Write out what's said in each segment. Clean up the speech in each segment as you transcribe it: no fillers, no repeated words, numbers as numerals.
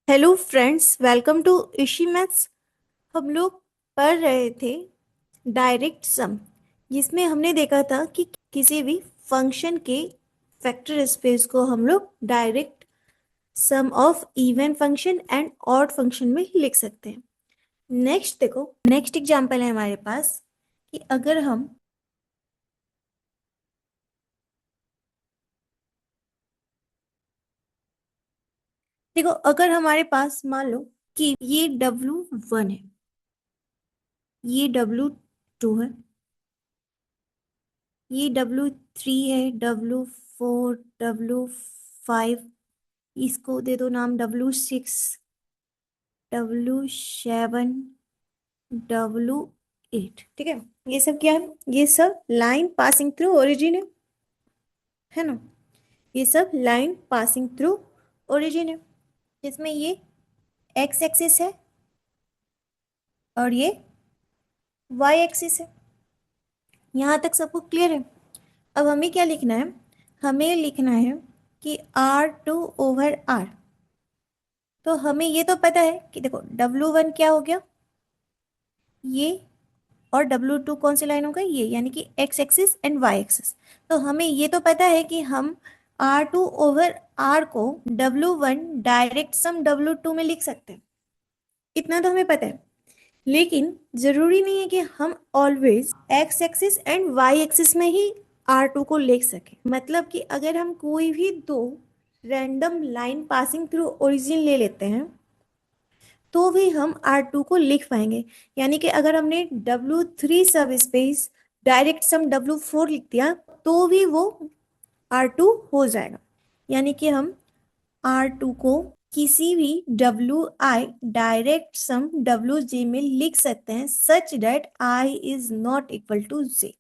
Hello friends, welcome to Ishi maths. हम लोग पढ़ रहे थे डायरेक्ट सम, जिसमें हमने देखा था कि किसी भी फंक्शन के वेक्टर स्पेस को हम लोग direct sum of even function and odd function में लिख सकते हैं। नेक्स्ट देखो, नेक्स्ट एग्जांपल है हमारे पास कि अगर हमारे पास मान लो कि ये W1 है, ये W2 है, ये W3 है, W4, W5, इसको दे दो नाम W6, W7, W8। ठीक है, ये सब क्या है? ये सब लाइन पासिंग थ्रू ओरिजिन है ना। ये सब लाइन पासिंग थ्रू ओरिजिन है, जिसमें ये एक्स एक्सिस है और ये वाई एक्सिस है। यहाँ तक सबको क्लियर है? अब हमें क्या लिखना है? हमें लिखना है कि R2/R। तो हमें ये तो पता है कि देखो W1 क्या हो गया, ये, और W2 कौन सी लाइन हो गई, ये, यानी कि X axis and Y axis. तो हमें ये तो पता है कि हम R2/R को W1 डायरेक्ट सम W2 में लिख सकते हैं। इतना तो हमें पता है, लेकिन जरूरी नहीं है कि हम always X axis and Y axis में ही R2 को लिख सकें। मतलब कि अगर हम कोई भी दो random line passing through origin ले लेते हैं तो भी हम R2 को लिख पाएंगे। यानी कि अगर हमने W3 सब स्पेस डायरेक्ट सम W4 लिख दिया तो भी वो R2 हो जाएगा। यानी कि हम R2 को किसी भी WI डायरेक्ट सम WJ में लिख सकते हैं such that I is not equal to J।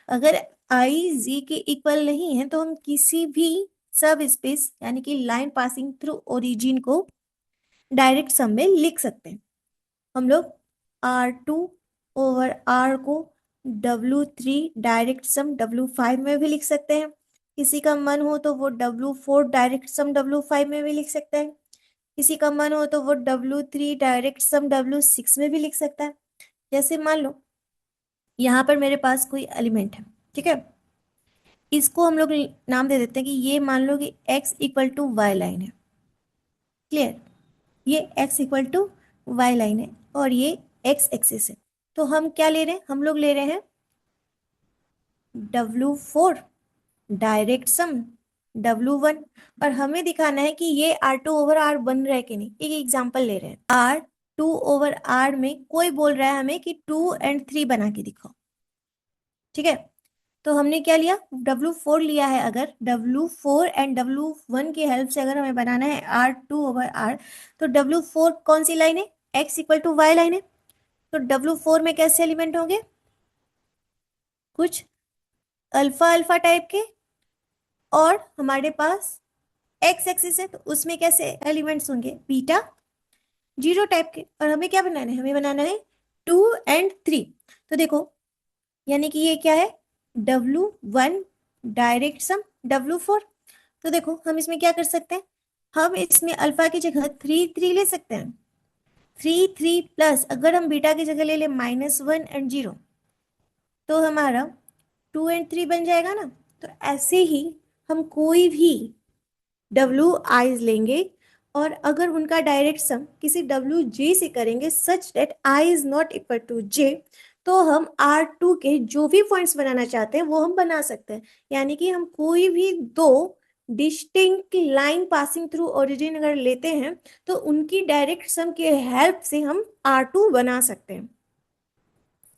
अगर I J के इक्वल नहीं है तो हम किसी भी सब स्पेस यानी कि लाइन पासिंग थ्रू ओरिजिन को डायरेक्ट सम में लिख सकते हैं। हम लोग R2/R को W3 डायरेक्ट सम W5 में भी लिख सकते हैं। किसी का मन हो तो वो W4 डायरेक्ट सम W5 में भी लिख सकता है। किसी का मन हो तो वो W3 डायरेक्ट सम W6 में भी लिख सकता है। जैसे मान लो यहाँ पर मेरे पास कोई एलिमेंट है, ठीक है, इसको हम लोग नाम दे देते हैं कि ये मान लो कि x equal to Y line है। क्लियर? ये x equal to Y line है और ये x एक्सिस है। तो हम क्या ले रहे हैं? हम लोग ले रहे हैं W4 डायरेक्ट सम W1, और हमें दिखाना है कि ये R2/R बन रहा है कि नहीं। एक एग्जांपल ले रहे हैं, R2/R में कोई बोल रहा है हमें कि 2 और 3 बना के दिखाओ। ठीक है, तो हमने क्या लिया? W4 लिया है। अगर W4 एंड W1 की हेल्प से अगर हमें बनाना है R2/R, तो W4 कौन सी लाइन है? x equal to Y line है। तो W4 में कैसे एलिमेंट होंगे? कुछ अल्फा अल्फा टाइप के, और हमारे पास एक्स एक्सिस है तो उसमें कैसे एलिमेंट्स होंगे? बीटा जीरो टाइप के। और हमें क्या बनाना है? हमें बनाना है 2 और 3। तो देखो, यानी कि ये क्या है? W1 डायरेक्ट सम W4। तो देखो हम इसमें क्या कर सकते हैं? हम इसमें अल्फा की जगह 3 ले सकते हैं। 3 प्लस अगर हम बीटा की जगह ले ले -1 और 0, तो हमारा 2 और 3 बन जाएगा ना। तो ऐसे ही हम कोई भी WIs लेंगे और अगर उनका डायरेक्ट सम किसी WJ से करेंगे such that I is not equal to J, तो हम R2 के जो भी पॉइंट्स बनाना चाहते हैं वो हम बना सकते हैं। यानी कि हम कोई भी दो distinct line passing through origin अगर लेते हैं तो उनकी डायरेक्ट सम के हेल्प से हम R2 बना सकते हैं।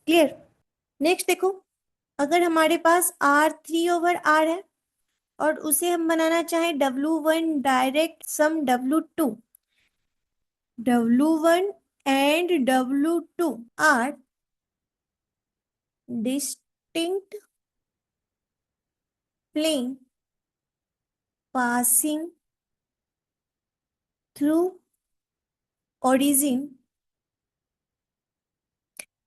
क्लियर? नेक्स्ट देखो, अगर हमारे पास R3/R है और उसे हम बनाना चाहें W1 direct sum W2, W1 and W2 are distinct plane passing through origin.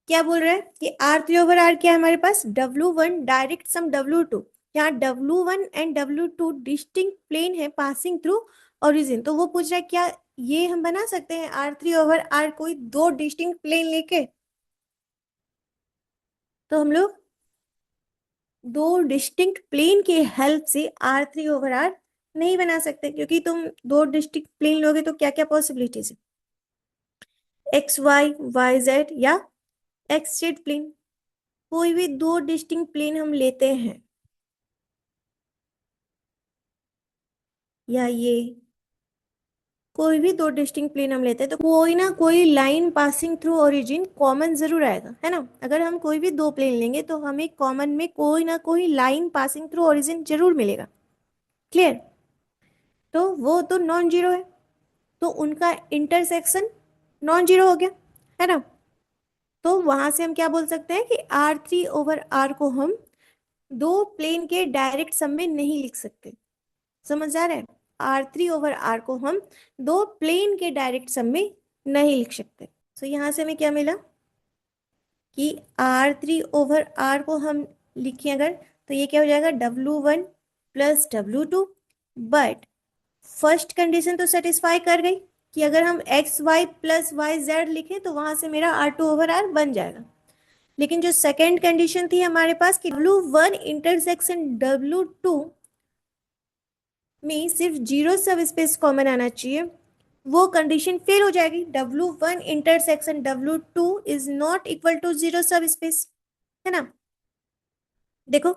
क्या बोल रहा है कि R3/R क्या है हमारे पास? W1 direct sum W2। यहाँ W1 and W2 distinct plane है पासिंग थ्रू ओरिजिन। तो वो पूछ रहा है क्या ये हम बना सकते हैं R3/R कोई दो डिस्टिंक्ट प्लेन लेके। तो हम लोग दो डिस्टिंक्ट प्लेन के हेल्प से R3/R नहीं बना सकते, क्योंकि तुम दो डिस्टिंक्ट प्लेन लोगे तो क्या क्या पॉसिबिलिटीज है, एक्स वाई जेड या एक्स जेड प्लेन। कोई भी दो डिस्टिंक्ट प्लेन हम लेते हैं, या ये कोई भी दो डिस्टिंक्ट प्लेन हम लेते हैं, तो कोई ना कोई line passing through origin common जरूर आएगा, है ना। अगर हम कोई भी दो प्लेन लेंगे तो हमें कॉमन में कोई ना कोई लाइन पासिंग थ्रू ओरिजिन जरूर मिलेगा। क्लियर। तो वो तो नॉन जीरो है, तो उनका इंटरसेक्शन नॉन जीरो हो गया, है ना। तो वहां से हम क्या बोल सकते हैं कि R3/R को हम दो प्लेन के डायरेक्ट सम में नहीं लिख सकते। समझ आ रहा है, R3/R को हम दो प्लेन के डायरेक्ट सम में नहीं लिख सकते। तो यहां से हमें क्या मिला कि R3/R को हम लिखें अगर, तो ये क्या हो जाएगा, W1 plus W2। But first condition तो सेटिस्फाई कर गई कि अगर हम X Y plus Y Z लिखें तो वहां से मेरा R2/R बन जाएगा। लेकिन जो सेकेंड कंडीशन थी हमारे पास कि W1 इंटरसेक्शन W2 में सिर्फ जीरो सब स्पेस कॉमन आना चाहिए, वो कंडीशन फेल हो जाएगी। W1 intersection W2 is not equal to zero subspace, है ना। देखो,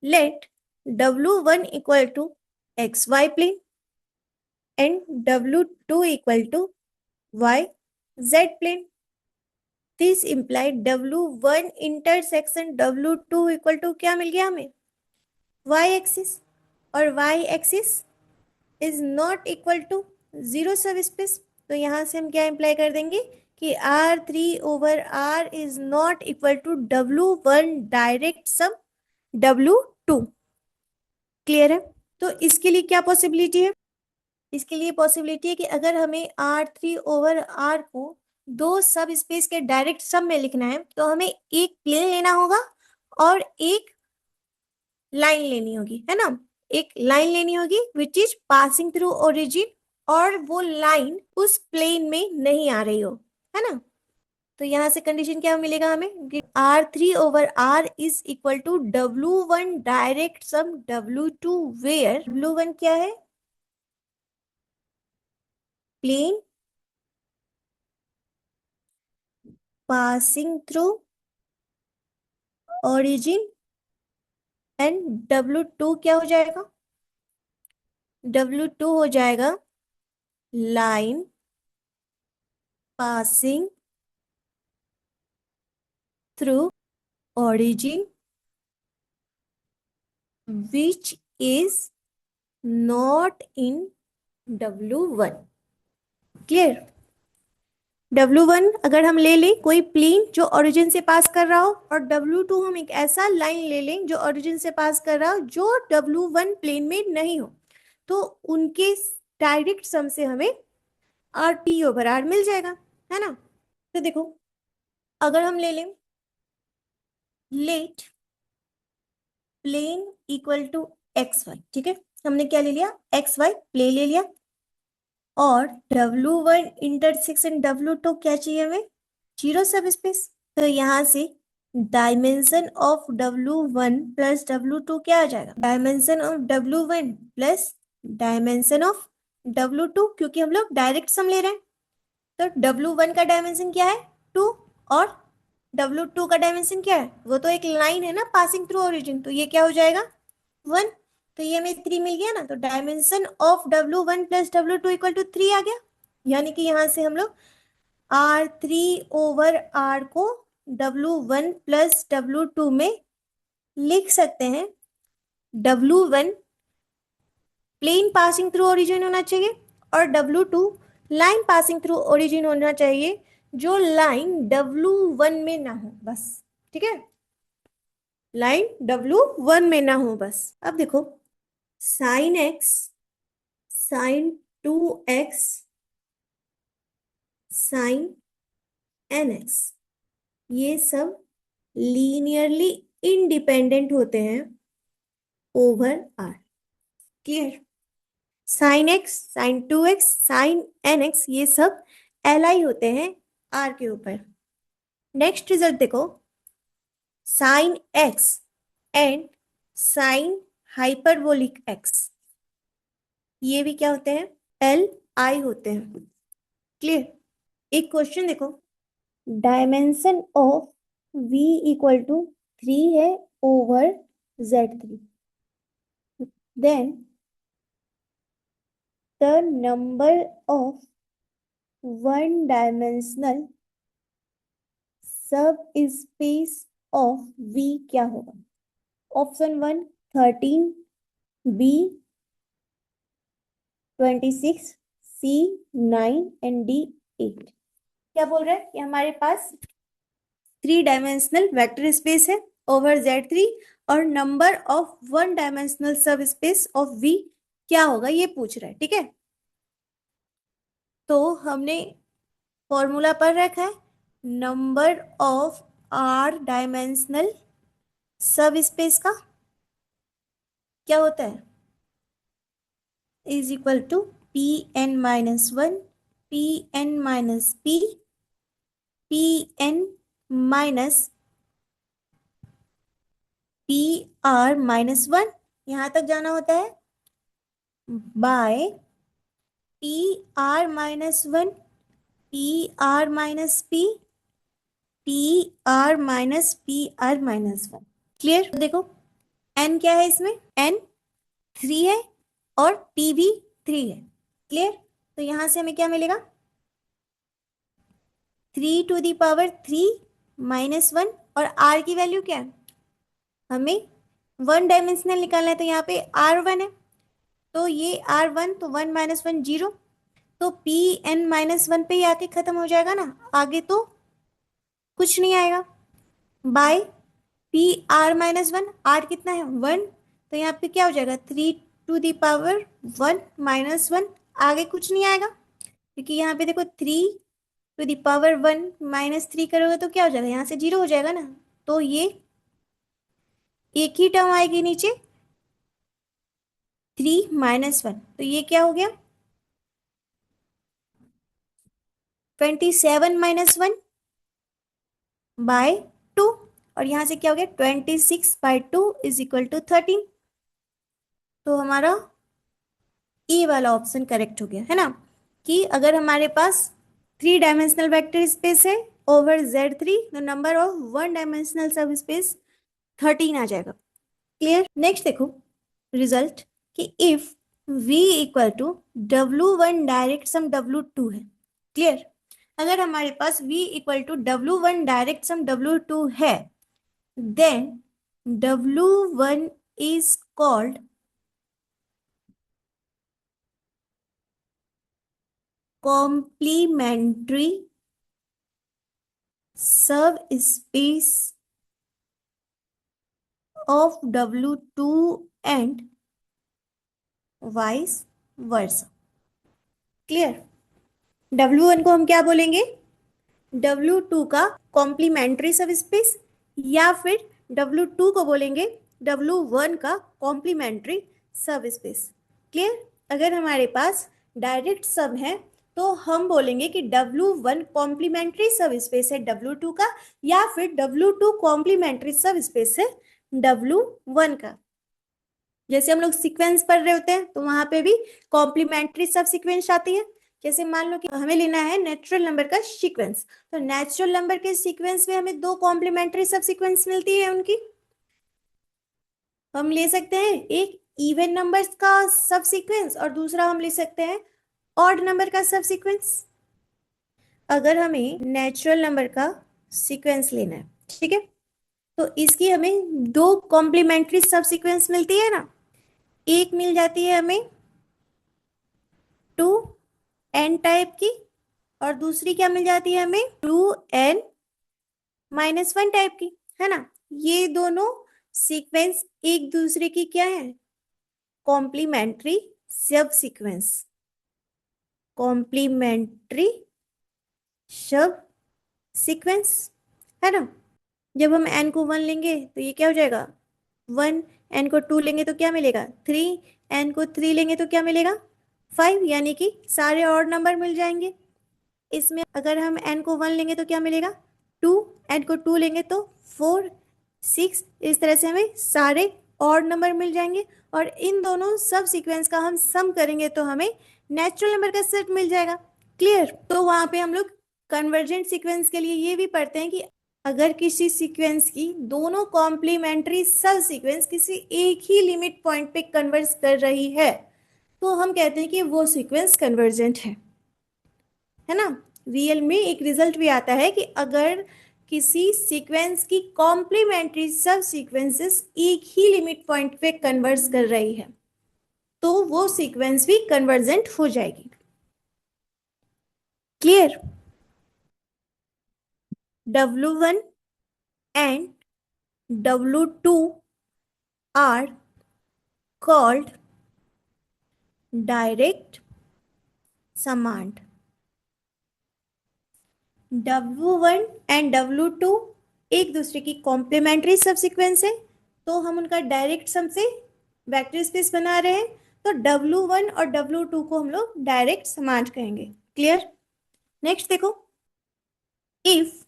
let W1 equal to X Y plane and W2 equal to Y Z plane. This implied W1 intersection W2 equal to क्या मिल गया हमें, Y axis, और Y axis is not equal to zero subspace. तो यहां से हम क्या इंप्लाई कर देंगे कि R3/R is not equal to W1 direct sum W2। Clear है। तो इसके लिए क्या पॉसिबिलिटी है, इसके लिए पॉसिबिलिटी है कि अगर हमें R3/R को दो सब स्पेस के डायरेक्ट सम में लिखना है तो हमें एक प्लेन लेना होगा और एक लाइन लेनी होगी, है ना। एक लाइन लेनी होगी which is passing through origin, और वो लाइन उस प्लेन में नहीं आ रही हो, है ना। तो यहां से कंडीशन क्या मिलेगा हमें, R3/R is equal to W1 direct sum W2 where W1 क्या है, plane passing through origin, and W2 क्या हो जाएगा, W2 हो जाएगा line passing through origin which is not in W1। Clear. W1 अगर हम ले लें कोई प्लेन जो ओरिजिन से पास कर रहा हो, और W2 हम एक ऐसा लाइन ले लें जो ओरिजिन से पास कर रहा हो जो W1 प्लेन में नहीं हो, तो उनके डायरेक्ट सम से हमें R3/R मिल जाएगा, है ना। तो देखो, अगर हम ले लें let plane equal to X Y, ठीक है, हमने क्या ले लिया, एक्स वाई प्लेन ले लिया, और W1 इंटरसेक्शन W2 क्या चाहिए हमें, जीरो सब स्पेस। तो यहां से dimension of W1 plus W2 क्या आ जाएगा, dimension of W1 plus dimension of W2, क्योंकि हम लोग डायरेक्ट सम ले रहे हैं। तो W1 का डायमेंशन क्या है, 2, और W2 का डायमेंशन क्या है, वो तो एक लाइन है ना पासिंग थ्रू ओरिजिन, तो ये क्या हो जाएगा, 1। तो ये हमें 3 मिल गया ना, तो dimension of W1 plus W2 equal to 3 आ गया। यानी कि यहां से हम लोग R3/R को W1 प्लस W2 में लिख सकते हैं। W1 plane passing through origin होना चाहिए, और W2 line passing through origin होना चाहिए, जो लाइन W1 में ना हो, बस। ठीक है, लाइन W1 में ना हो बस। अब देखो, sine X, sine 2x, sine nx, ये सब लीनियरली इंडिपेंडेंट होते हैं over R. Clear. Sine X, sine 2x, sine nx, ये सब LI होते हैं R के ऊपर। नेक्स्ट रिजल्ट देखो, sine x and sine hyperbolic x, ये भी क्या होते हैं, LI होते हैं। क्लियर। एक क्वेश्चन देखो, dimension of v equal to 3 है over Z3, then the number of one dimensional subspace of V क्या होगा? Option 1 13, B 26, C 9 and D 8। क्या बोल रहा है कि हमारे पास 3 डायमेंशनल वेक्टर स्पेस है ओवर Z3 और number of 1 dimensional subspace of V क्या होगा, ये पूछ रहा है। ठीक है, तो हमने फॉर्मूला पढ़ रखा है, नंबर ऑफ R डायमेंशनल सब स्पेस का क्या होता है, is equal to Pn-1 Pn-P Pn- PR-1, यहां तक जाना होता है, bye PR-1 PR-P PR-PR-1। Clear. देखो n क्या है इसमें, n 3 है और p भी 3 है। क्लियर। तो यहां से हमें क्या मिलेगा, 3⁻³ और r की वैल्यू क्या है, हमें 1 डायमेंशनल निकालना है, तो यहाँ पे R1 है, तो ये R1, तो 1 - 1 0, तो Pn-1 पे ही आके खत्म हो जाएगा ना, आगे तो कुछ नहीं आएगा। बाय PR-1, R कितना है 1, तो यहाँ पे क्या हो जाएगा 3⁻1 - 1, आगे कुछ नहीं आएगा, क्योंकि यहाँ पे देखो 3⁻1 - 3 करोगे तो क्या हो जाएगा, यहाँ से 0 हो जाएगा ना, तो ये एक ही टर्म आएगी नीचे 3 - 1, तो ये क्या हो गया 27 - 1/2, और यहां से क्या हो गया 26/2 इज इक्वल टू 13। तो हमारा ए वाला ऑप्शन करेक्ट हो गया है ना, कि अगर हमारे पास 3 डायमेंशनल वेक्टर स्पेस है ओवर Z3, तो number of 1 dimensional subspace 13 आ जाएगा। क्लियर। नेक्स्ट देखो रिजल्ट, कि if V equal to W1 direct sum W2 है। क्लियर। अगर हमारे पास V equal to W1 direct sum W2 है, then W1 is called complementary subspace of W2 and vice versa। Clear. W1 को हम क्या बोलेंगे, W2 का कॉम्प्लीमेंट्री सब स्पेस, या फिर W2 को बोलेंगे W1 का कॉम्प्लीमेंट्री सब स्पेस। क्लियर। अगर हमारे पास डायरेक्ट सब है तो हम बोलेंगे कि W1 कॉम्प्लीमेंट्री सब स्पेस है W2 का, या फिर W2 कॉम्प्लीमेंट्री सब स्पेस है W1 का। जैसे हम लोग सीक्वेंस पढ़ रहे होते हैं तो वहां पे भी कॉम्प्लीमेंट्री सब सीक्वेंस आती है। जैसे मान लो कि हमें लेना है नेचुरल नंबर का सीक्वेंस, तो नेचुरल नंबर के सीक्वेंस में हमें 2 कॉम्प्लीमेंट्री सब सीक्वेंस मिलती है उनकी। हम ले सकते हैं एक इवन नंबर्स का सब सीक्वेंस और दूसरा हम ले सकते हैं ऑड नंबर का सब सीक्वेंस। अगर हमें नेचुरल नंबर का सीक्वेंस लेना है, ठीक है, तो इसकी हमें 2 कॉम्प्लीमेंट्री सब सीक्वेंस मिलती है ना, एक मिल जाती है हमें 2n टाइप की, और दूसरी क्या मिल जाती है हमें 2n-1 टाइप की, है ना। ये दोनों सीक्वेंस एक दूसरे की क्या है, कॉम्प्लीमेंट्री सब सीक्वेंस, कॉम्प्लीमेंट्री सब सीक्वेंस, है ना। जब हम n को 1 लेंगे तो ये क्या हो जाएगा 1, n को 2 लेंगे तो क्या मिलेगा 3, n को 3 लेंगे तो क्या मिलेगा 5, यानी कि सारे और नंबर मिल जाएंगे। इसमें अगर हम n को 1 लेंगे तो क्या मिलेगा 2, n को 2 लेंगे तो 4, 6, इस तरह से हमें सारे और नंबर मिल जाएंगे। और इन दोनों सब सीक्वेंस का हम सम करेंगे तो हमें नेचुरल नंबर का सेट मिल जाएगा। क्लियर। तो वहां पे हम लोग कन्वर्जेंट सीक्वेंस के लिए ये भी पढ़ते हैं कि अगर किसी सीक्वेंस की दोनों कॉम्प्लीमेंट्री सब सीक्वेंस किसी एक ही लिमिट पॉइंट पे कन्वर्ज कर रही है तो हम कहते हैं कि वो सीक्वेंस कन्वर्जेंट है ना। रियल में एक रिजल्ट भी आता है कि अगर किसी सीक्वेंस की कॉम्प्लीमेंट्री सब सीक्वेंसेस एक ही लिमिट पॉइंट पे कन्वर्ज कर रही है तो वो सीक्वेंस भी कन्वर्जेंट हो जाएगी। Clear. W1 and W2 are called direct summand। W1 and W2 एक दूसरे की कॉम्प्लीमेंट्री सब सीक्वेंस है तो हम उनका डायरेक्ट सम से वेक्टर स्पेस बना रहे हैं तो W1 और W2 को हम लोग डायरेक्ट समांड कहेंगे। क्लियर। नेक्स्ट देखो, if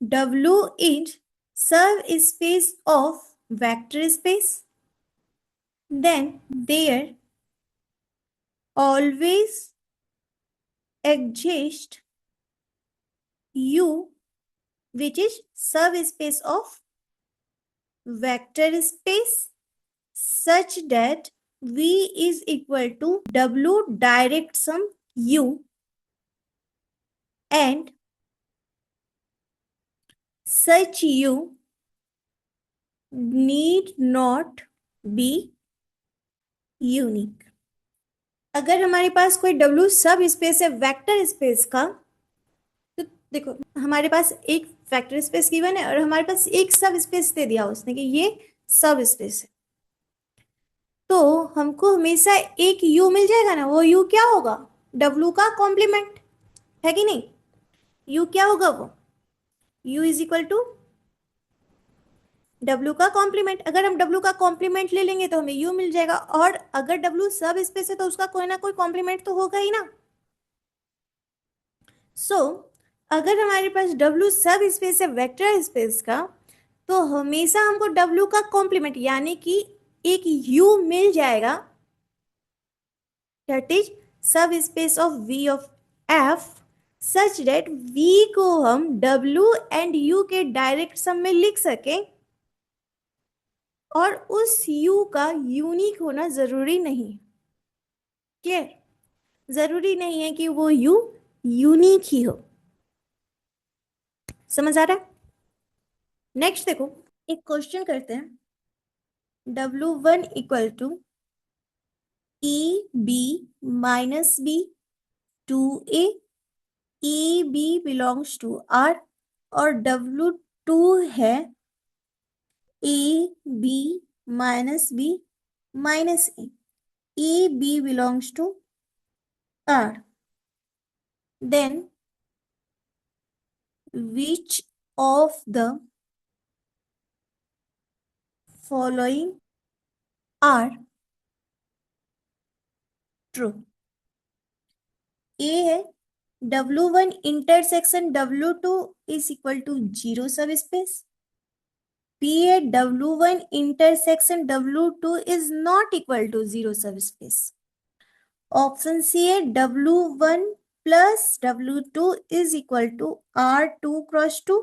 W is subspace of vector space then there always exist U which is subspace of vector space such that V is equal to W direct sum U and such U need not be unique। अगर हमारे पास कोई W सब space है vector space का तो देखो हमारे पास एक वेक्टर स्पेस गिवन है और हमारे पास एक सब स्पेस दे दिया उसने कि ये सब स्पेस है तो हमको हमेशा एक U मिल जाएगा ना। वो U क्या होगा W का कॉम्प्लीमेंट है कि नहीं। U क्या होगा वो U is equal to W का कॉम्प्लीमेंट। अगर हम W का कॉम्प्लीमेंट ले लेंगे तो हमें U मिल जाएगा और अगर W सब स्पेस है तो उसका कोई ना कोई कॉम्प्लीमेंट तो होगा ही ना। सो अगर हमारे पास W सब स्पेस है वेक्टर स्पेस का तो हमेशा हमको W का कॉम्प्लीमेंट यानी कि एक U मिल जाएगा that is subspace of V of F such that V को हम W एंड U के डायरेक्ट सम में लिख सकें और उस U का यूनिक होना जरूरी नहीं। क्लियर। जरूरी नहीं है कि वो U यूनिक ही हो। समझ आ रहा है। नेक्स्ट देखो एक क्वेश्चन करते हैं। W1 equal to EB minus B 2A EB belongs to R और W2 है AB minus B minus A EB belongs to R then which of the following are true। A है W1 intersection W2 is equal to 0 सब space. B है W1 intersection W2 is not equal to 0 subspace. Option C है W1 plus W2 is equal to R2 cross 2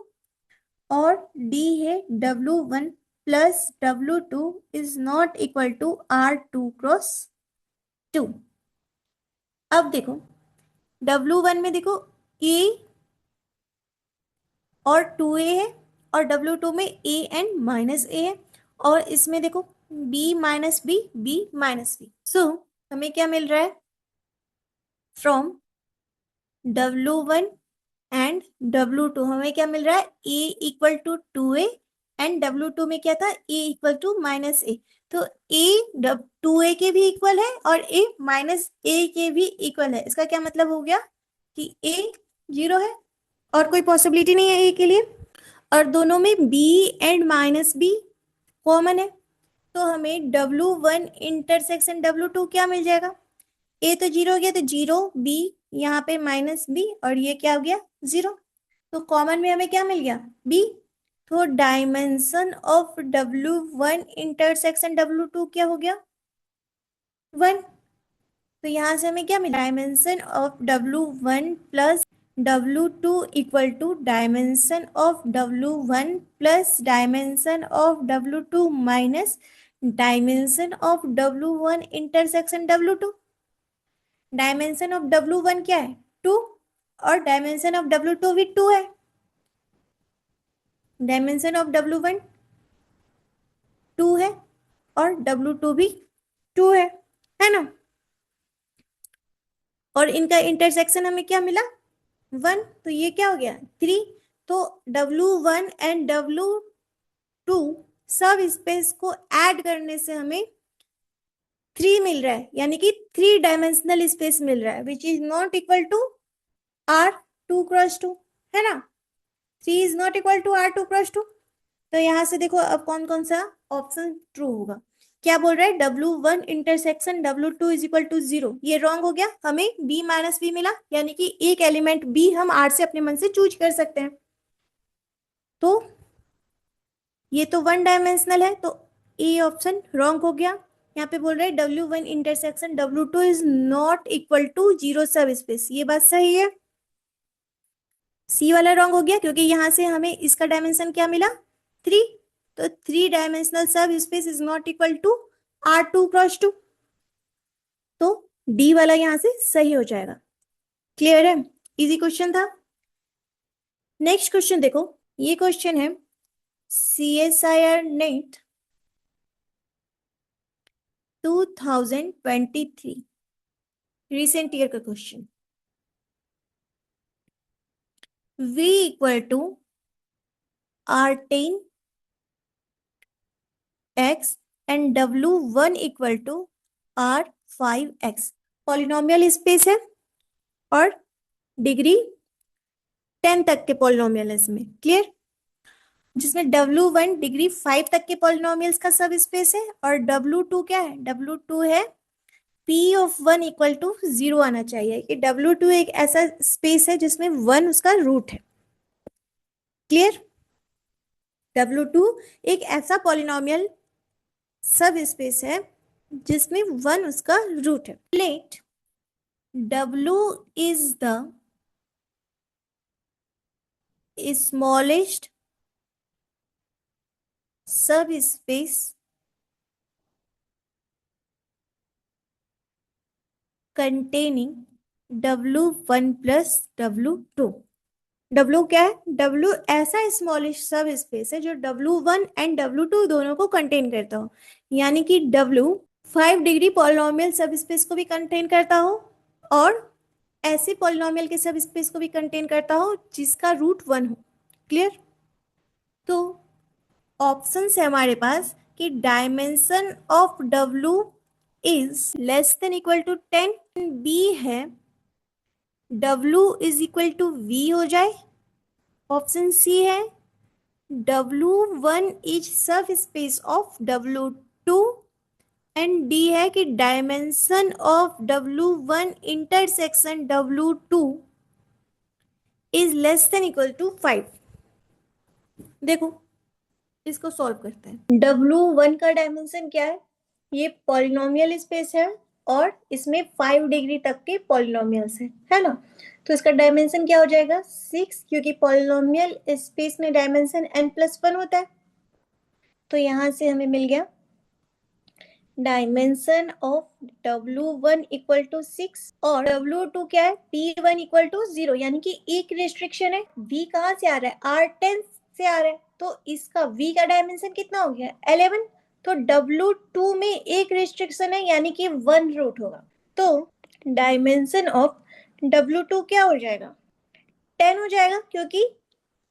और D है W1 plus W2 is not equal to R2 cross 2। अब देखो W1 में देखो A और 2A है और W2 में A एंड माइनस A है और इसमें देखो B minus B B minus B। सो हमें क्या मिल रहा है फ्रॉम W1 एंड W2 हमें क्या मिल रहा है A equal to 2A and W2 में क्या था A equal to minus A। तो A 2A के भी इक्वल है और A माइनस A के भी इक्वल है। इसका क्या मतलब हो गया कि A 0 है और कोई पॉसिबिलिटी नहीं है A के लिए और दोनों में B and minus B common है तो हमें W1 इंटरसेक्शन W2 क्या मिल जाएगा ए तो 0 हो गया, तो 0 बी, यहाँ पे माइनस बी, और ये क्या हो गया 0। तो कॉमन में हमें क्या मिल गया बी। तो dimension of W1 intersection W2 क्या हो गया 1। तो यहां से हमें क्या मिला, dimension of W1 plus W2 equal to dimension of W1 plus dimension of W2 minus dimension of W1 intersection W2। Dimension of W1 क्या है 2, और डायमेंशन ऑफ W2 भी 2 है। डायमेंशन ऑफ W1 2 है और W2 भी 2 है ना। और इनका इंटरसेक्शन हमें क्या मिला 1, तो ये क्या हो गया 3। तो W1 एंड W2 सब स्पेस को ऐड करने से हमें 3 मिल रहा है, यानी कि 3 डायमेंशनल स्पेस मिल रहा है, which is not equal to R2 × 2, है ना। 3 is not equal to R2 × 2। तो यहां से देखो अब कौन कौन सा ऑप्शन ट्रू होगा। क्या बोल रहा है W1 intersection W2 is equal to 0, ये रॉन्ग हो गया, हमें B माइनस बी मिला, यानी कि एक एलिमेंट B हम R से अपने मन से चूज कर सकते हैं। तो ये तो 1 डायमेंशनल है, तो ए ऑप्शन रॉन्ग हो गया। यहाँ पे बोल रहे हैं W1 intersection W2 is not equal to 0 सब स्पेस, ये बात सही है। सी वाला रॉन्ग हो गया, क्योंकि यहां से हमें इसका डायमेंशन क्या मिला 3, तो 3 dimensional subspace is not equal to R2 × 2। तो डी वाला यहां से सही हो जाएगा। क्लियर है, इजी क्वेश्चन था। नेक्स्ट क्वेश्चन देखो, ये क्वेश्चन है CSIR नेट 2023, रिसेंट ईयर का question. V equal to R10 x and W1 equal to R5x polynomial space है, और डिग्री 10 तक के पॉलिनोमियल है इसमें। क्लियर, जिसमें W1 डिग्री 5 तक के पॉलिनोमियल्स का सब स्पेस है, और W2 क्या है, W2 है P(1) इक्वल टू 0 आना चाहिए, कि W2 एक ऐसा स्पेस है जिसमें 1 उसका रूट है। क्लियर, W2 एक ऐसा पॉलिनोमियल सब स्पेस है जिसमें 1 उसका रूट है। Let W is the smallest subspace containing W1 plus W2। W क्या है, W ऐसा स्मॉलेस्ट सब स्पेस है जो W1 एंड W2 दोनों को कंटेन करता हो, यानी कि W 5 डिग्री पॉलिनोमियल सब स्पेस को भी कंटेन करता हो, और ऐसे पॉलिनोमियल के सब स्पेस को भी कंटेन करता हो जिसका रूट 1 हो। क्लियर, तो ऑप्शन है हमारे पास कि dimension of W is less than equal to 10, B है W is equal to V हो जाए। ऑप्शन सी है W1 is subspace of W2, and D है कि dimension of W1 intersection W2 is less than equal to 5। देखो इसको solve करते हैं। W1 का डायमेंशन क्या है, ये पॉलिनोमियल स्पेस है, और इसमें 5 डिग्री तक के पॉलिनोमियल्स है ना। तो इसका डायमेंशन क्या हो जाएगा 6, क्योंकि पॉलिनोमियल स्पेस में डायमेंशन n+1 होता है। तो यहां से हमें मिल गया dimension of W1 equal to 6, और W2 क्या है P1 इक्वल टू 0, यानी कि एक रिस्ट्रिक्शन है, V कहां से आ रहा है R10 से आ रहा है, तो इसका V का डायमेंशन कितना हो गया 11। तो W2 में एक रिस्ट्रिक्शन है, यानी कि 1 रूट होगा, तो डायमेंशन ऑफ W2 क्या हो जाएगा 10 हो जाएगा, क्योंकि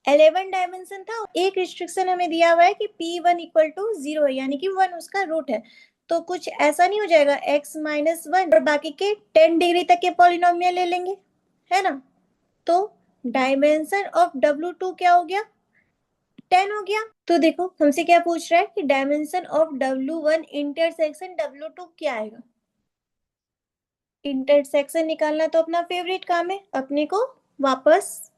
11 डायमेंशन था, एक रिस्ट्रिक्शन हमें दिया हुआ है कि P1 इक्वल टू 0 है, यानी कि 1 उसका रूट है। तो कुछ ऐसा नहीं हो जाएगा x-1 और बाकी के 10 डिग्री तक के पॉलिनोमियल ले लेंगे, है ना। तो डायमेंशन ऑफ W2 क्या हो गया 10 हो गया। तो देखो हमसे क्या पूछ रहा है कि dimension of W1 intersection W2 क्या आएगा। इंटरसेक्शन निकालना तो अपना फेवरेट काम है, अपने को वापस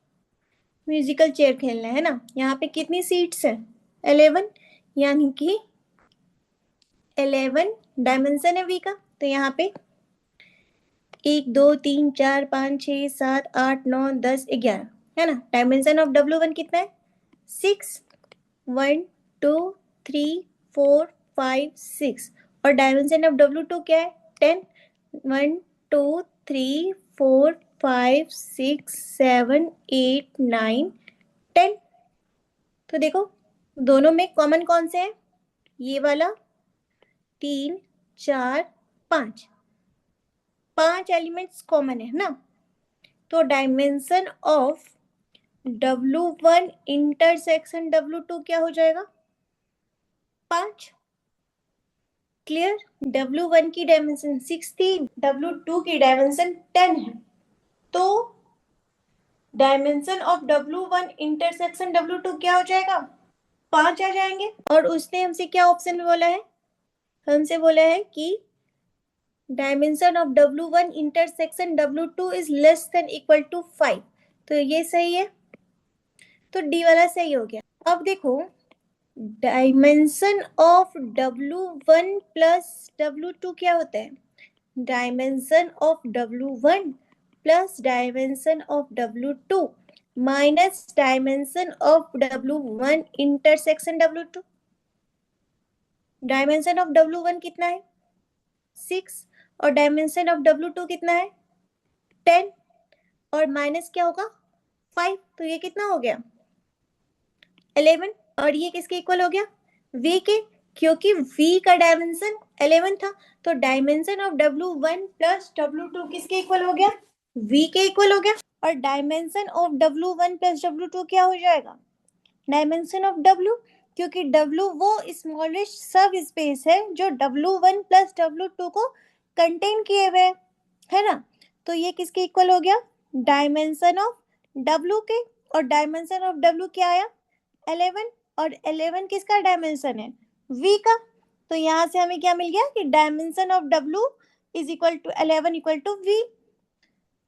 म्यूजिकल चेयर खेलना है ना। यहाँ पे कितनी सीट्स है? 11, यानी कि 11 डायमेंशन है वी का। तो यहाँ पे 1 2 3 4 5 6 7 8 9 10 11 है ना। डायमेंशन ऑफ W1 कितना है? 6, 1 2 3 4 5 6। और डायमेंशन ऑफ W2 क्या है? 10, 1 2 3 4 5 6 7 8 9 10। तो देखो दोनों में कॉमन कौन से है? ये वाला 3 4 5, 5 एलिमेंट्स कॉमन है ना। तो dimension of W1 intersection W2 क्या हो जाएगा? 5। क्लियर? W1 की डायमेंशन 6 थी, W2 की डायमेंशन 10 है। तो dimension of W1 intersection W2 क्या हो जाएगा? 5 आ जाएंगे। और उसने हमसे क्या ऑप्शन में बोला है? हमसे बोला है कि dimension of W1 intersection W2 is less than equal to 5। तो ये सही है, तो डी वाला सही हो गया। अब देखो dimension of W1 plus W2 क्या होता है? Dimension of W1 plus dimension of W2 minus dimension of W1 intersection W2। Dimension of W1 कितना है? 6। और डायमेंशन ऑफ W2 कितना है? 10। और माइनस क्या होगा? 5। तो ये कितना हो गया? 11। और ये किसके इक्वल हो गया? v के, क्योंकि v का डायमेंशन 11 था। तो dimension of W1 plus W2 किसके इक्वल हो गया? v के इक्वल हो गया। और dimension of W1 plus W2 क्या हो जाएगा? डायमेंशन ऑफ W, क्योंकि W वो स्मॉलेस्ट सब स्पेस है जो W1 प्लस W2 को कंटेन किए हुए है ना। तो ये किसके इक्वल हो गया? डायमेंशन ऑफ W के। और डायमेंशन ऑफ W क्या आया? 11। और 11 किसका डायमेंशन है? V का। तो यहाँ से हमें क्या मिल गया कि dimension of W is equal to 11 equal to V।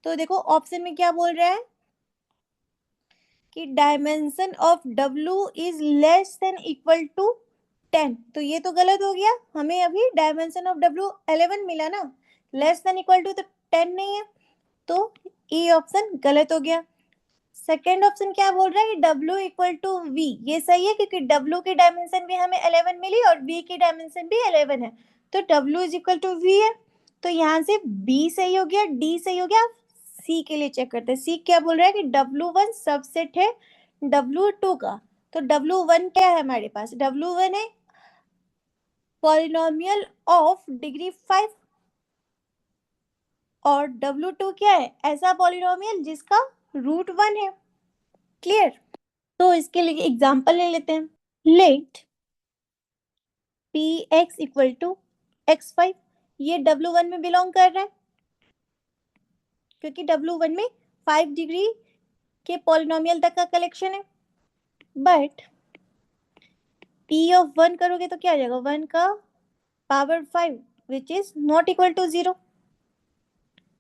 तो देखो ऑप्शन में क्या बोल रहा है कि dimension of W is less than equal to 10। तो ये तो गलत हो गया, हमें अभी डायमेंशन ऑफ W 11 मिला ना, लेस देन इक्वल टू तो 10 नहीं है। तो ये ऑप्शन गलत हो गया। सेकेंड ऑप्शन क्या बोल रहा है कि W इक्वल टू V, ये सही है क्योंकि W की डायमेंशन भी हमें 11 मिली और V की डायमेंशन भी 11 है। तो W is equal to V है। तो यहाँ से B सही हो गया, D सही हो गया। C के लिए चेक करते हैं। C क्या बोल रहा है कि W1 सबसेट है W2 का। तो W1 क्या है हमारे पास? W1 है पॉलिनोमियल ऑफ डिग्री 5। और W2 क्या है? ऐसा पॉलिनोमियल जिसका रूट 1 है। क्लियर? तो इसके लिए एग्जांपल ले लेते हैं। Let px equal to x5। ये W1 में बिलोंग कर रहा है क्योंकि W1 में 5 डिग्री के पॉलिनोमियल तक का कलेक्शन है। बट p ऑफ 1 करोगे तो क्या आ जाएगा? 1 का power 5 which is not equal to 0।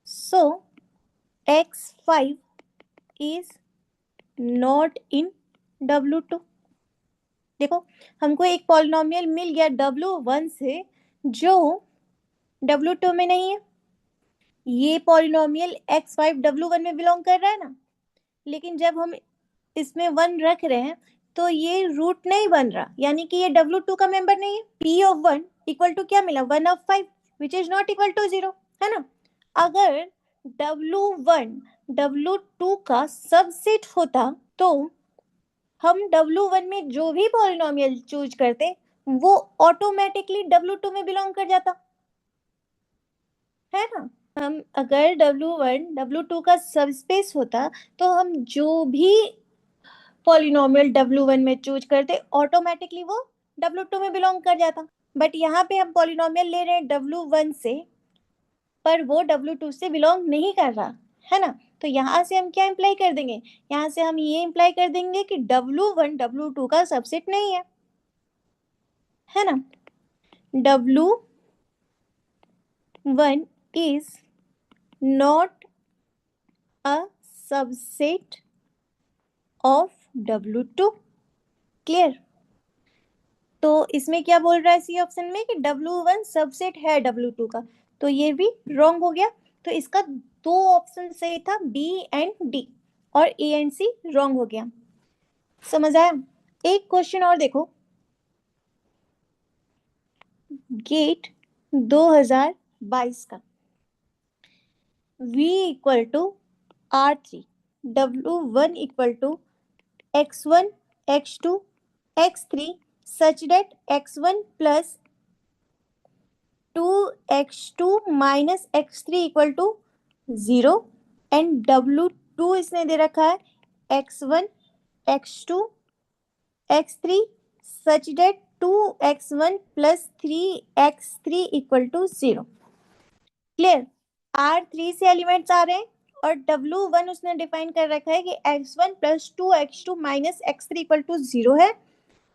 So x5 is not in W2। देखो हमको एक पॉलिनोमियल मिल गया W1 से जो W2 में नहीं है। ये पॉलिनोमियल x5 W1 में बिलोंग कर रहा है ना, लेकिन जब हम इसमें 1 रख रहे हैं तो ये रूट नहीं बन रहा, यानी कि ये W2 का मेंबर नहीं है। p ऑफ 1 इक्वल टू क्या मिला? 1 of 5 which is not equal to 0, है ना। अगर W1 W2 का सबसेट होता तो हम W1 में जो भी पॉलिनोमियल चूज करते वो ऑटोमेटिकली W2 में बिलोंग कर जाता, है ना। हम अगर W1 W2 का सबस्पेस होता तो हम जो भी पॉलिनोमियल W1 में चूज करते ऑटोमेटिकली वो W2 में बिलोंग कर जाता। बट यहाँ पे हम पॉलिनोमियल ले रहे हैं W1 से, पर वो W2 से बिलोंग नहीं कर रहा, है ना। तो यहाँ से हम क्या इंप्लाई कर देंगे? यहाँ से हम ये इंप्लाई कर देंगे कि W1 W2 का सबसेट नहीं है ना। W1 is not a subset of W2। Clear. तो इसमें क्या बोल रहा है सी ऑप्शन में कि W1 सबसेट है W2 का, तो ये भी रॉन्ग हो गया। तो इसका दो ऑप्शन सही था, बी एंड डी, और ए एंड सी रॉन्ग हो गया। समझ आया। एक क्वेश्चन और देखो, गेट 2022 का, V equal to R3, W1 equal to X1 X2 X3 such that X1 plus 2x2 minus x3 equal to 0 and W2 इसने दे रखा है x1 x2 x3 such that 2x1 plus 3x3 equal to 0। Clear. R3 से elements आ रहे हैं और W1 उसने define कर रखा है कि x1 plus 2x2 minus x3 equal to 0 है,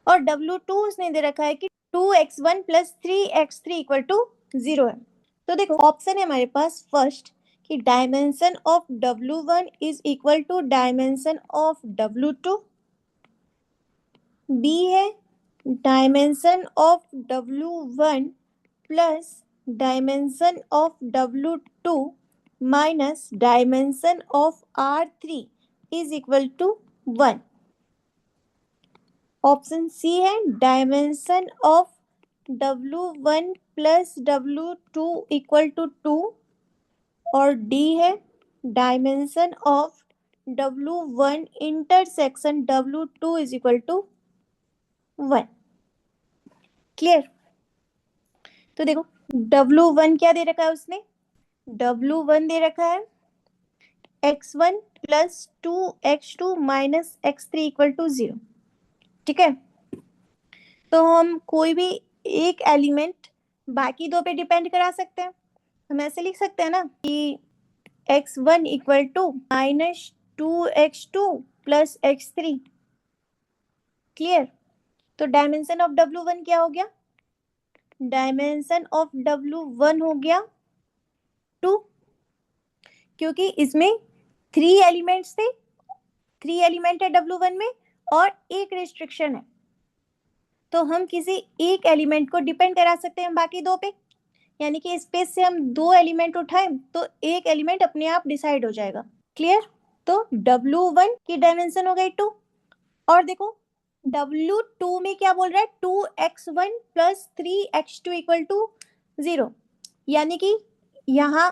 और W2 उसने दे रखा है कि 2x1 plus 3x3 equal to 0 है। तो देखो ऑप्शन है हमारे पास फर्स्ट कि dimension of W1 is equal to dimension of W2। B है dimension of W1 plus dimension of W2 minus dimension of R3 is equal to 1। Option C है dimension of W1 plus W2 equal to 2, और D है dimension of W1 intersection W2 is equal to 1। Clear. तो देखो W1 क्या दे रखा है उसने, W1 दे रखा है x1 plus 2x2 minus x3 equal to 0। ठीक है। तो हम कोई भी एक एलिमेंट बाकी दो पे डिपेंड करा सकते हैं। हम ऐसे लिख सकते हैं ना कि x1 equal to minus 2x2 plus x3। Clear. तो डायमेंशन ऑफ W1 क्या हो गया, डायमेंशन ऑफ W1 हो गया 2, क्योंकि इसमें 3 एलिमेंट्स थे, 3 एलिमेंट है W1 में और एक रिस्ट्रिक्शन है, तो हम किसी एक एलिमेंट को डिपेंड करा सकते हैं बाकी दो पे, यानी कि स्पेस से हम 2 एलिमेंट उठाएं तो एक एलिमेंट अपने आप डिसाइड हो जाएगा। क्लियर। तो W1 की डायमेंशन हो गई 2, और देखो W2 में क्या बोल रहा है 2x1 plus 3x2 equal to 0, यानी कि यहाँ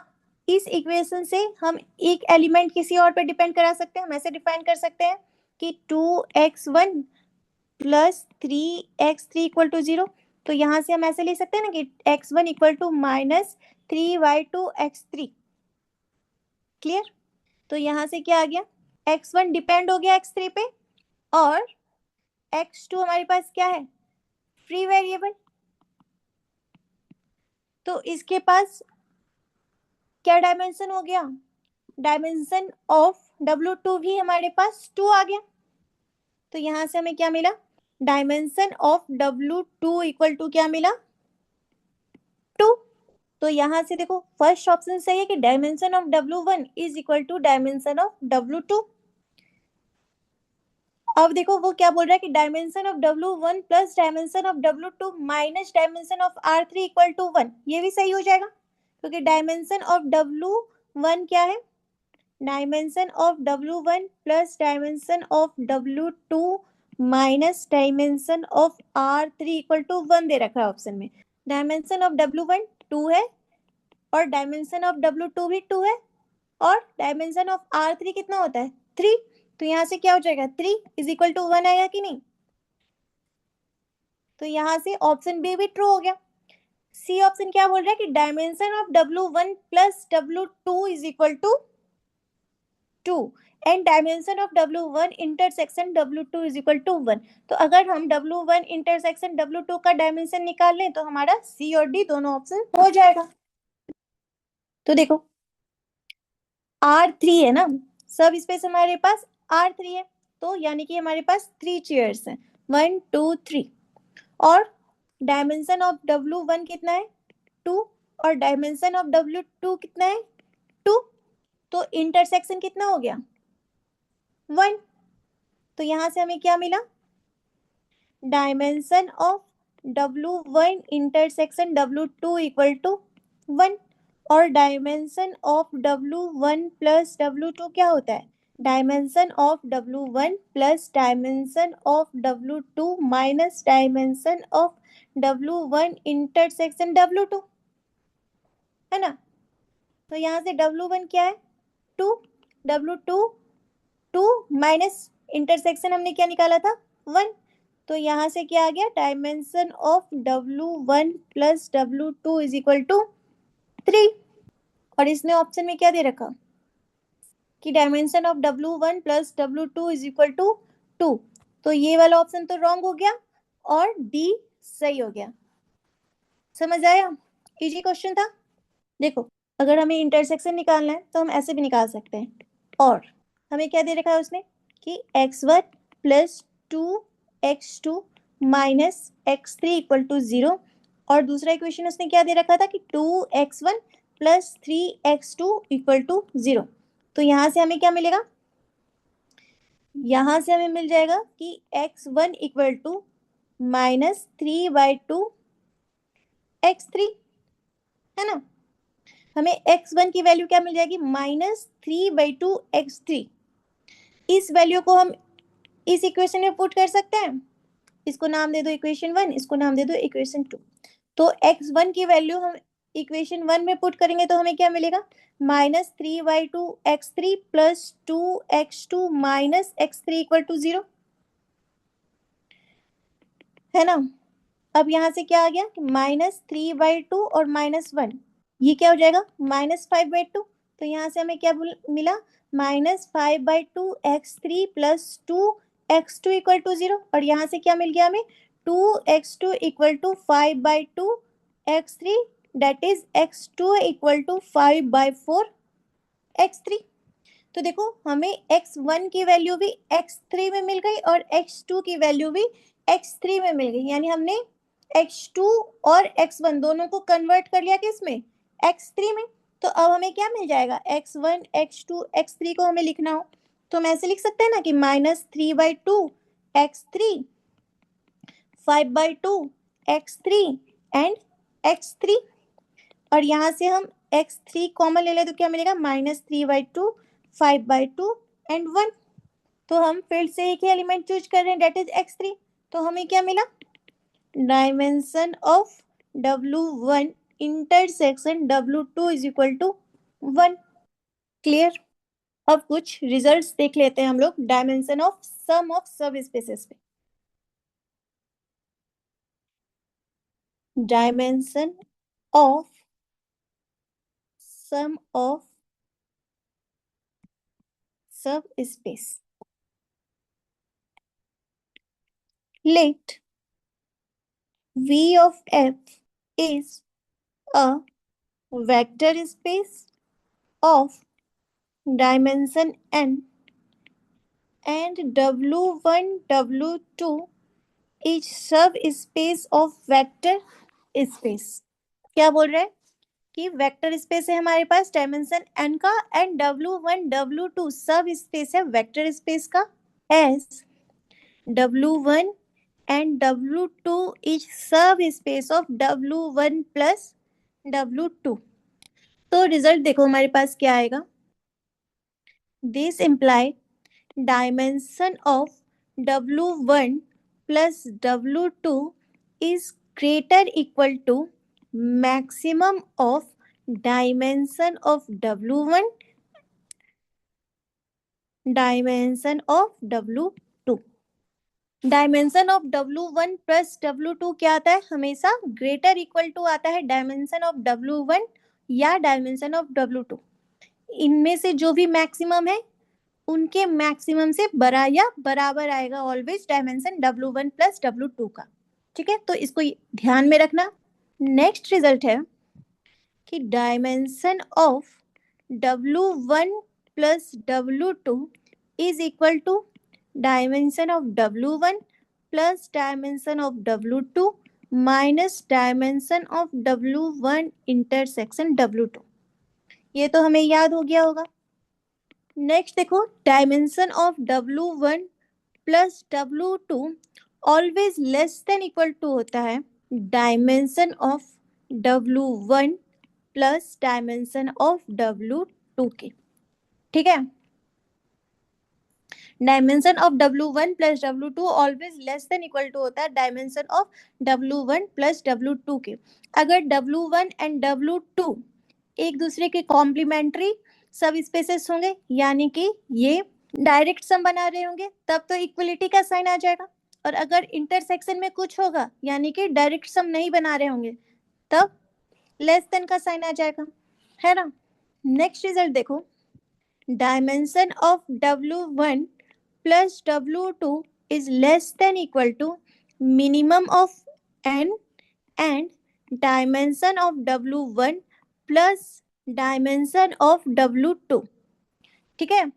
इस इक्वेशन से हम एक एलिमेंट किसी और पे डिपेंड करा सकते हैं। हम ऐसे डिफाइन कर सकते हैं कि 2x1 plus 3x3 equal to 0, तो यहाँ से हम ऐसे लिख सकते हैं ना कि x1 equal to minus 3y2x3। Clear. तो यहाँ से क्या आ गया, x1 डिपेंड हो गया x3 पे, और x2 हमारे पास क्या है, फ्री वेरिएबल। तो इसके पास क्या डायमेंशन हो गया, डायमेंशन ऑफ W2 भी हमारे पास 2 आ गया। तो यहां से हमें क्या मिला, dimension of W2 equal to क्या मिला 2। तो यहां से देखो फर्स्ट ऑप्शन सही है कि dimension of W1 is equal to dimension of W2। अब देखो वो क्या बोल रहा है कि dimension of W1 plus dimension of W2 minus dimension of R3 equal to 1, ये भी सही हो जाएगा, क्योंकि डायमेंशन ऑफ W1 क्या है, dimension of W1 plus dimension of W2 minus dimension of R3 equal to 1 दे रखा है ऑप्शन में। डायमेंशन ऑफ W1 2 है, और डायमेंशन ऑफ W2 भी 2 है, और डायमेंशन ऑफ R3 कितना होता है 3, तो यहाँ से क्या हो जाएगा 3 इज इक्वल टू 1 आएगा कि नहीं। तो यहाँ से ऑप्शन बी भी ट्रू हो गया। सी ऑप्शन क्या बोल रहा है कि dimension of W1 plus W2 is equal to 2 and dimension of W1 intersection W2 is equal to 1। तो अगर हम W1 इंटरसेक्शन W2 का डायमेंशन निकाल लें तो हमारा सी और डी दोनों ऑप्शन हो जाएगा। तो देखो R3 है ना, सब स्पेस हमारे पास R3 है, तो यानी कि हमारे पास 3 चेयर्स हैं 1 2 3, और डायमेंशन ऑफ W1 कितना है 2, और डायमेंशन ऑफ W2 कितना है 2, तो इंटरसेक्शन कितना हो गया 1। तो यहां से हमें क्या मिला, dimension of W1 intersection W2 equal to 1। और dimension of W1 plus W2 क्या होता है, dimension of W1 plus dimension of W2 minus dimension of W1 intersection W2, है ना। तो यहाँ से W1 क्या है 2, W2 2 माइनस इंटरसेक्शन हमने क्या निकाला था 1। तो यहाँ से क्या आ गया, dimension of W1 plus W2 is equal to 3। और इसने ऑप्शन में क्या दे रखा कि dimension of W1 plus W2 is equal to 2। तो ये वाला ऑप्शन तो रॉन्ग हो गया और डी सही हो गया। समझ आया, इजी क्वेश्चन था। देखो, अगर हमें इंटरसेक्शन निकालना है तो हम ऐसे भी निकाल सकते हैं। और हमें क्या दे रखा है उसने कि x1 plus 2x2 minus x3 equal to 0। और दूसरा इक्वेशन उसने क्या दे रखा था कि 2x1 plus 3x2 equal to 0। तो यहां से हमें क्या मिलेगा, यहां से हमें मिल जाएगा कि x1 equal to minus 3/2 x3, है ना। हमें x1 की वैल्यू क्या मिल जाएगी, -3/2 x3। इस वैल्यू को हम इस इक्वेशन में पुट कर सकते हैं। इसको नाम दे दो इक्वेशन 1, इसको नाम दे दो इक्वेशन 2। तो x1 की वैल्यू हम इक्वेशन 1 में पुट करेंगे तो हमें क्या मिलेगा, -3/2 x3 plus 2x2 minus x3 equal to 0, है ना। अब यहां से क्या आ गया, -3/2 और -1, ये क्या हो जाएगा -5/2। तो यहाँ से हमें क्या मिला, -5/2 x3 plus 2x2 equal to 0। और यहाँ से क्या मिल गया हमें, 2x2 equal to 5/2 x3, that is x2 equal to 5/4 x3। तो देखो हमें x1 की वैल्यू भी x3 में मिल गई और x2 की वैल्यू भी x3 में मिल गई, यानी हमने x2 और x1 दोनों को कन्वर्ट कर लिया किस में, x3 में। तो अब हमें क्या मिल जाएगा, x1 x2 x3 को हमें लिखना हो तो हम ऐसे लिख सकते हैं ना कि -3/2 x3, 5/2 x3 एंड x3। और यहाँ से हम x3 कॉमन ले ले तो क्या मिलेगा, -3/2, 5/2 एंड 1। तो हम फिर से एक ही एलिमेंट चूज कर रहे हैं, डेट इज x3। तो हमें क्या मिला, dimension of W1 intersection W2 is equal to 1। Clear. अब कुछ रिजल्ट्स देख लेते हैं हम लोग dimension of sum of subspaces पे। Dimension of sum of subspace, let V of f is a vector space of dimension n and W1 W2 is subspace of vector space। क्या बोल रहे हैं कि vector space है हमारे पास dimension n का and W1 W2 सब space है वेक्टर स्पेस का, S W1 and W2 is subspace of W1 plus W2। तो रिजल्ट देखो हमारे पास क्या आएगा, this imply dimension of W1 plus W2 is greater equal to maximum of dimension of W1 dimension of W2। Dimension of W1 plus W2 क्या आता है, हमेशा ग्रेटर इक्वल टू आता है डायमेंशन ऑफ W1 या डायमेंशन ऑफ W2। इनमें से जो भी मैक्सिमम है उनके मैक्सिमम से बड़ा या बराबर आएगा always dimension W1 plus W2 का। ठीक है, तो इसको ध्यान में रखना। नेक्स्ट रिजल्ट है कि dimension of W1 plus W2 is equal to dimension of W1 plus dimension of W2 minus dimension of W1 intersection W2। ये तो हमें याद हो गया होगा। नेक्स्ट देखो, dimension of W1 plus W2 always less than equal to होता है dimension of W1 plus dimension of W2 के। ठीक है, dimension of W1 plus W2 always less than equal to होता है dimension of W1 plus W2 के। अगर W1 and W2 एक दूसरे के कॉम्प्लीमेंट्री सब स्पेसेस होंगे, यानी कि ये डायरेक्ट सम बना रहे होंगे, तब तो इक्वलिटी का साइन आ जाएगा। और अगर इंटरसेक्शन में कुछ होगा, यानी कि डायरेक्ट सम नहीं बना रहे होंगे, तब लेस देन का साइन आ जाएगा, है ना। नेक्स्ट रिजल्ट देखो, dimension of W1 plus W2 is less than equal to minimum of n and dimension of W1 plus dimension of W2। ठीक है,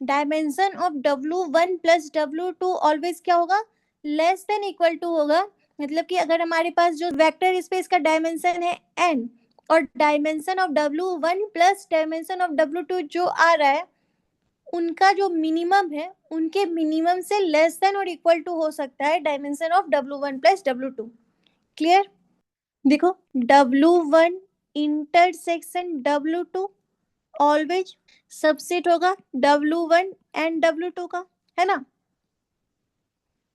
dimension of W1 plus W2 always क्या होगा, less than equal to होगा। मतलब कि अगर हमारे पास जो वेक्टर स्पेस का डायमेंशन है n और dimension of W1 plus dimension of W2 जो आ रहा है, उनका जो मिनिमम है उनके मिनिमम से लेस देन और इक्वल टू हो सकता है dimension of W1 plus W2। Clear. देखो, W1 intersection W2 always subset होगा W1 एंड W2 का, है ना।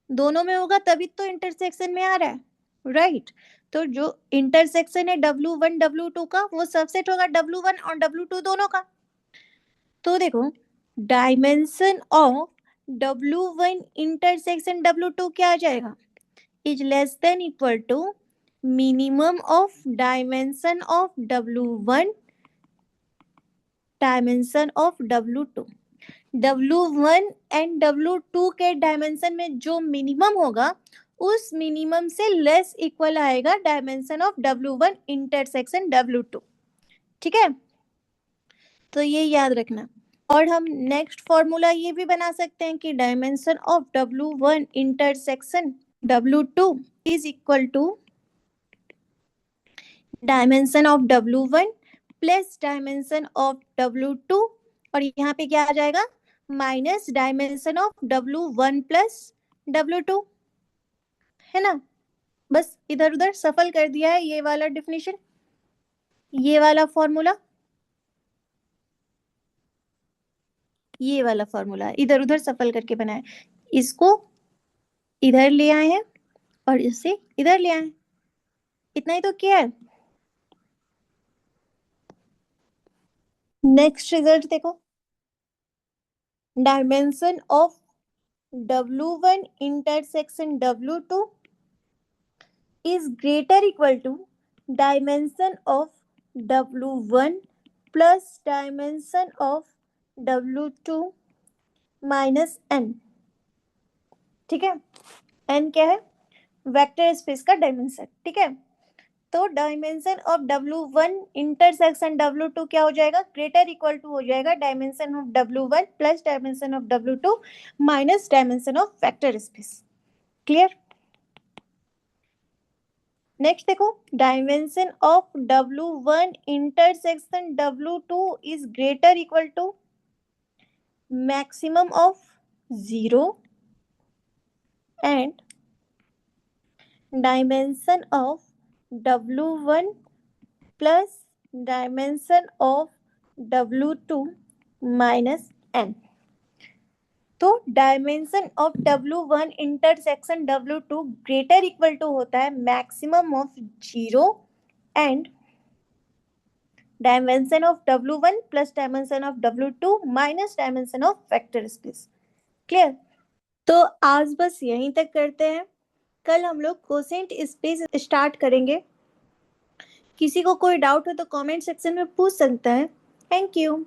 दोनों में होगा तभी तो इंटरसेक्शन में आ रहा है, राइट। तो जो इंटरसेक्शन है W1 W2 का, वो सबसेट होगा W1 और W2 दोनों का। तो देखो, dimension of W1 intersection W2 क्या आ जाएगा, is less than equal to minimum of dimension of W1 dimension of W2। W1 and W2 के डायमेंशन में जो मिनिमम होगा, उस मिनिमम से लेस इक्वल आएगा dimension of W1 intersection W2। ठीक है, तो ये याद रखना। और हम नेक्स्ट फॉर्मूला ये भी बना सकते हैं कि dimension of W1 intersection W2 is equal to dimension of W1 plus dimension of W2, और यहाँ पे क्या आ जाएगा, minus dimension of W1 plus W2, है ना। बस इधर उधर सफल कर दिया है ये वाला डिफिनीशन, ये वाला फॉर्मूला, ये वाला फॉर्मूला इधर उधर सफल करके बनाए, इसको इधर ले आए हैं और इसे इधर ले आए, इतना ही तो किया है। नेक्स्ट रिजल्ट देखो, dimension of W1 intersection W2 is greater equal to dimension of W1 plus dimension of W2 minus n। ठीक है, n क्या है, वेक्टर स्पेस का डायमेंशन। ठीक है, तो dimension of W1 intersection W2 क्या हो जाएगा, ग्रेटर इक्वल टू हो जाएगा dimension of W1 plus dimension of W2 minus dimension of vector space. Clear. Next देखो, dimension of W1 intersection W2 is greater equal to maximum of 0 and dimension of W1 plus dimension of W2 minus n। तो dimension of W1 intersection W2 greater equal to होता है maximum of 0 and dimension of W1 plus dimension of W2 minus dimension of vector space. Clear. तो आज बस यहीं तक करते हैं, कल हम लोग कोसेंट स्पेस स्टार्ट करेंगे। किसी को कोई डाउट हो तो कमेंट सेक्शन में पूछ सकता है। Thank you.